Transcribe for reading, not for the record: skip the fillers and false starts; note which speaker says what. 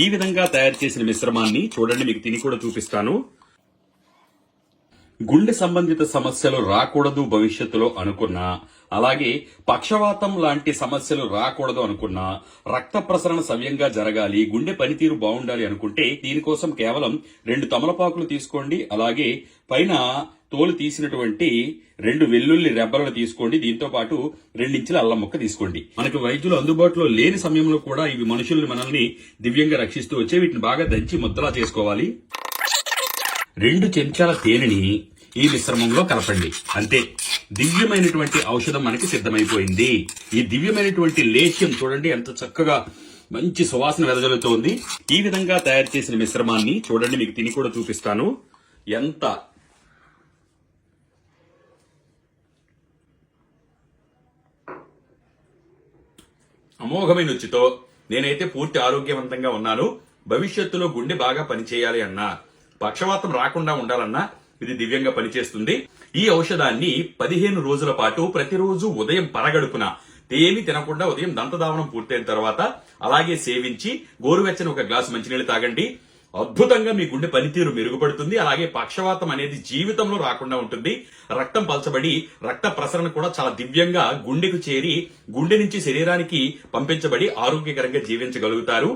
Speaker 1: ఈ విధంగా తయారు చేసిన మిశ్రమాన్ని చూడండి, మీకు తిని కూడా చూపిస్తాను. గుండె సంబంధిత సమస్యలు రాకూడదు భవిష్యత్తులో అనుకున్నా, అలాగే పక్షవాతం లాంటి సమస్యలు రాకూడదు అనుకున్నా, రక్త ప్రసరణ సవ్యంగా జరగాలి, గుండె పనితీరు బాగుండాలి అనుకుంటే దీనికోసం కేవలం 2 తమలపాకులు తీసుకోండి. అలాగే పైన తోలు తీసినటువంటి 2 వెల్లుల్లి రెబ్బలను తీసుకోండి. దీంతో పాటు 2 ఇంచుల అల్లం ముక్క తీసుకోండి. మనకు వైద్యులు అందుబాటులో లేని సమయంలో కూడా ఇవి మనల్ని దివ్యంగా రక్షిస్తూ వచ్చే. వీటిని బాగా దంచి ముద్దలా చేసుకోవాలి. 2 చెంచాల తేనెని ఈ మిశ్రమంలో కలపండి. అంతే, దివ్యమైనటువంటి ఔషధం మనకి సిద్ధమైపోయింది. ఈ దివ్యమైనటువంటి లేహ్యం చూడండి ఎంత చక్కగా మంచి సువాసన వెదజల్లుతోంది. ఈ విధంగా తయారు చేసిన మిశ్రమాన్ని చూడండి, మీకు తిని కూడా చూపిస్తాను. ఎంత అమోఘమైన రుచితో నేనైతే పూర్తి ఆరోగ్యవంతంగా ఉన్నాను. భవిష్యత్తులో గుండె బాగా పనిచేయాలి అన్నా, పక్షవాతం రాకుండా ఉండాలన్నా ఇది దివ్యంగా పనిచేస్తుంది. ఈ ఔషధాన్ని 15 రోజుల పాటు ప్రతిరోజు ఉదయం పరగడుపున ఏమీ తినకుండా ఉదయం దంతధావనం పూర్తయిన తర్వాత అలాగే సేవించి గోరువెచ్చని ఒక గ్లాసు మంచినీళ్ళు తాగండి. అద్భుతంగా మీ గుండె పనితీరు మెరుగుపడుతుంది. అలాగే పక్షవాతం అనేది జీవితంలో రాకుండా ఉంటుంది. రక్తం పలచబడి రక్త ప్రసరణ కూడా చాలా దివ్యంగా గుండెకు చేరి గుండె నుంచి శరీరానికి పంపించబడి ఆరోగ్యకరంగా జీవించగలుగుతారు.